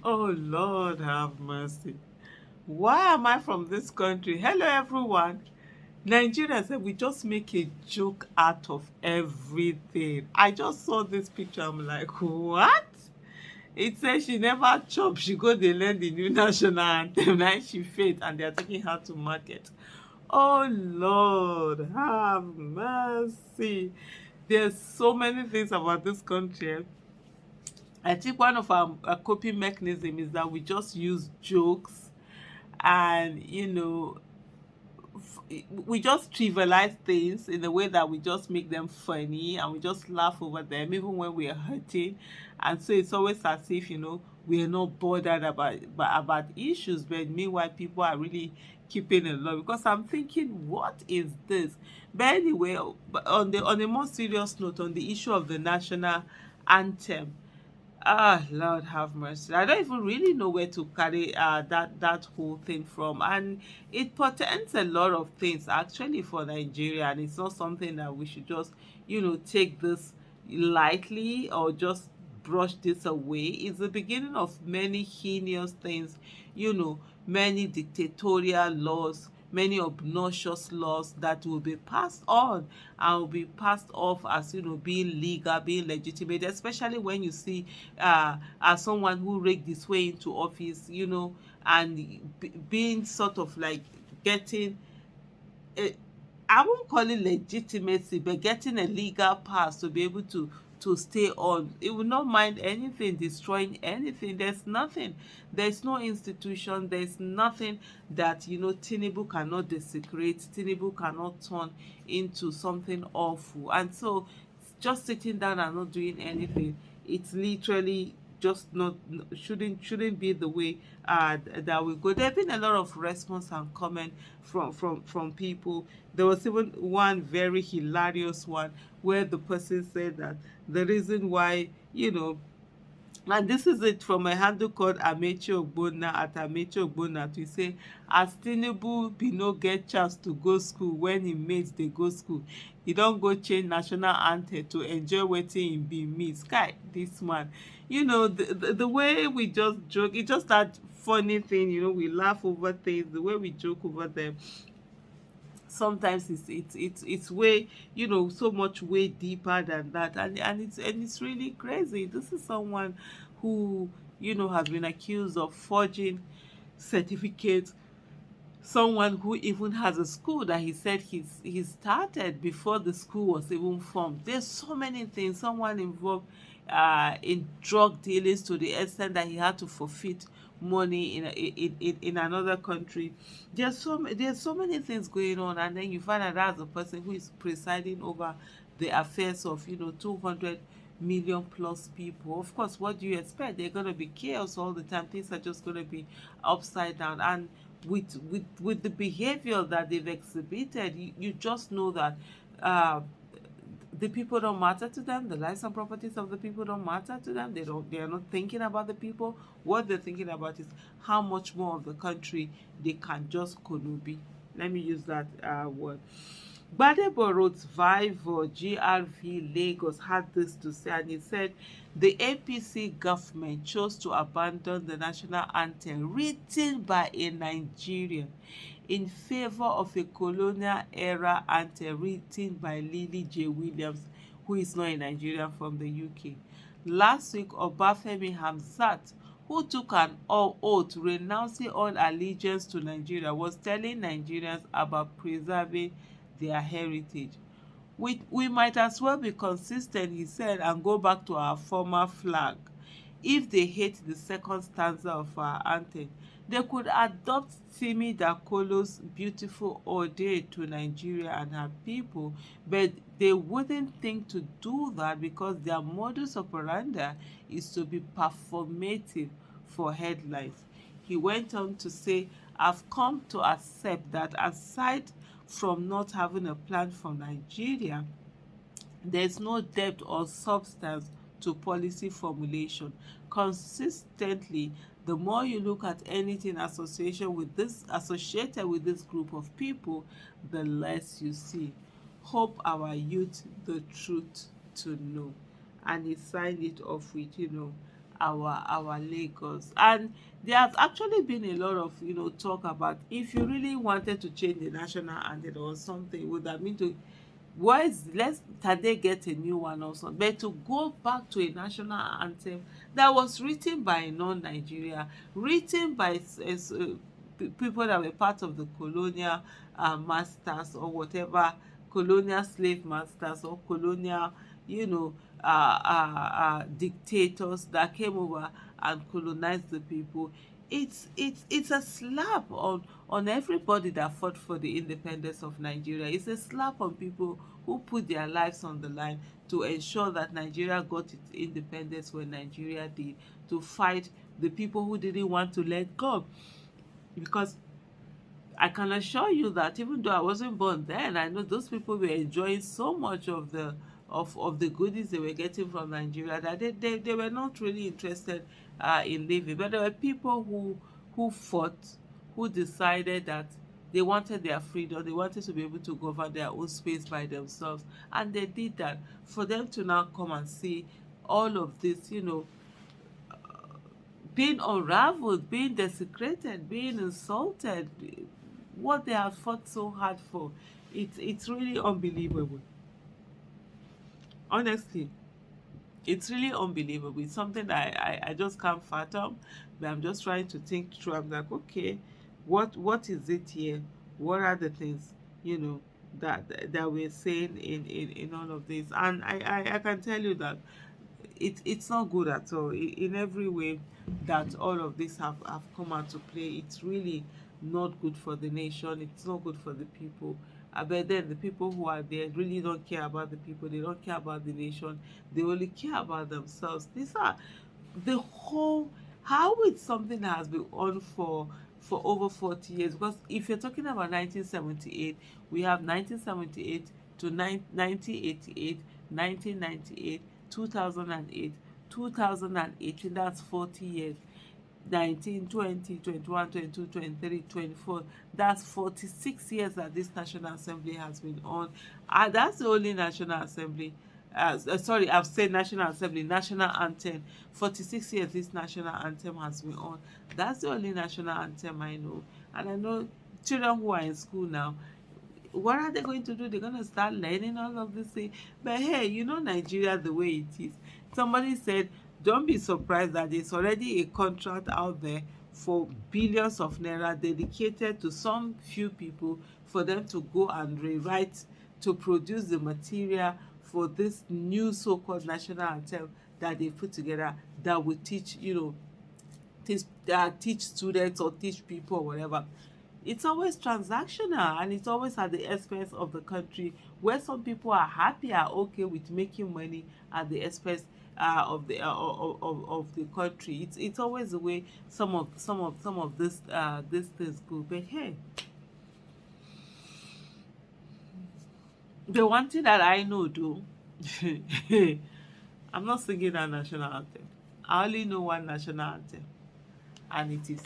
Oh Lord, have mercy. Why am I from this country? Hello, everyone. Nigerians, we just make a joke out of everything. I just saw this picture. I'm like, what? It says she never chop. She go dey learn the new national anthem. Now she faint and they are taking her to market. Oh Lord, have mercy. There's so many things about this country. I think one of our coping mechanism is that we just use jokes and we just trivialize things in a way that we just make them funny and we just laugh over them even when we're hurting. And so it's always as if we're not bothered about issues, but meanwhile people are really keeping a lot. Because I'm thinking, what is this? But anyway, but on a more serious note, on the issue of the national anthem, ah, Lord have mercy. I don't even really know where to carry that whole thing from. And it portends a lot of things actually for Nigeria. And it's not something that we should just, take this lightly or just brush this away. It's the beginning of many heinous things, many dictatorial laws, many obnoxious laws that will be passed on and will be passed off as being legal, being legitimate, especially when you see as someone who rigged his way into office, and being sort of like getting a, I won't call it legitimacy, but getting a legal pass to be able to stay on. It will not mind anything, destroying anything. There's nothing. There's no institution. There's nothing that Tinubu cannot desecrate. Tinubu cannot turn into something awful. And so, just sitting down and not doing anything, it's literally just not shouldn't be the way that we go. There have been a lot of response and comment from people. There was even one very hilarious one where the person said that the reason why and this is it from a handle called Amechi Ogbonna at Amechi Ogbonna to say, as Tinubu be no get chance to go school when im mates dey go school, e don go change national anthem to enjoy wetin im bin miss. Kai, this man. The way we just joke, it's just that funny thing, we laugh over things, the way we joke over them. Sometimes it's way so much way deeper than that, and it's really crazy. This is someone who has been accused of forging certificates, someone who even has a school that he said he started before the school was even formed. There's so many things. Someone involved in drug dealings to the extent that he had to forfeit money in another country. There's so many things going on, and then you find out that's the person who is presiding over the affairs of 200 million plus people. Of course, what do you expect? They're going to be chaos all the time. Things are just going to be upside down. And with the behavior that they've exhibited, you just know that uh, the people don't matter to them. The lives and properties of the people don't matter to them. They are not thinking about the people. What they're thinking about is how much more of the country they can just konobi. Let me use that word. Gbadebo wrote Vive for GRV Lagos had this to say, and he said the APC government chose to abandon the national anthem written by a Nigerian in favor of a colonial era anthem written by Lily J. Williams, who is not a Nigerian from the UK. Last week, Obafemi Hamzat, who took an oath renouncing all allegiance to Nigeria, was telling Nigerians about preserving their heritage. We might as well be consistent, he said, and go back to our former flag. If they hate the second stanza of our anthem, they could adopt Timi Dakolo's beautiful ode to Nigeria and her people, but they wouldn't think to do that because their modus operandi is to be performative for headlines. He went on to say, I've come to accept that aside from not having a plan for Nigeria, there's no depth or substance to policy formulation. Consistently, the more you look at anything associated with this group of people, the less you see. Hope our youth the truth to know. And he signed it off with, our Lagos. And there has actually been a lot of talk about if you really wanted to change the national anthem or something, would that mean to why is let's can they get a new one or something, but to go back to a national anthem that was written by a non-Nigeria, written by people that were part of the colonial masters or whatever, colonial slave masters or colonial dictators that came over and colonized the people. It's a slap on everybody that fought for the independence of Nigeria. It's a slap on people who put their lives on the line to ensure that Nigeria got its independence when Nigeria did, to fight the people who didn't want to let go. Because I can assure you that even though I wasn't born then, I know those people were enjoying so much of the goodies they were getting from Nigeria that they were not really interested in living. But there were people who fought, who decided that they wanted their freedom, they wanted to be able to govern their own space by themselves, and they did that. For them to now come and see all of this, being unraveled, being desecrated, being insulted, what they have fought so hard for, it's really unbelievable. Honestly, it's really unbelievable. It's something that I just can't fathom. But I'm just trying to think through. I'm like, okay, what is it here? What are the things that we're saying in all of this? And I can tell you that it's not good at all in every way that all of this have come out to play. It's really not good for the nation. It's not good for the people. But then the people who are there really don't care about the people. They don't care about the nation. They only care about themselves. These are the whole how it's something that has been on for over 40 years. Because if you're talking about 1978, we have 1978 to 1988, 1998, 2008, 2018. That's 40 years. 19, 20, 21, 22, 23, 24. That's 46 years that this National Assembly has been on. That's the only National Assembly. Sorry, I've said National Assembly, National Anthem. 46 years this National Anthem has been on. That's the only National Anthem I know. And I know children who are in school now, what are they going to do? They're going to start learning all of this thing. But hey, Nigeria the way it is. Somebody said, don't be surprised that there's already a contract out there for billions of naira dedicated to some few people for them to go and rewrite, to produce the material for this new so-called national anthem that they put together that will teach, teach students or teach people or whatever. It's always transactional, and it's always at the expense of the country, where some people are happy, are okay with making money at the expense of the country. It's always the way some of these things go. But hey, the one thing that I know do, I'm not singing that national anthem. I only know one national anthem, and it is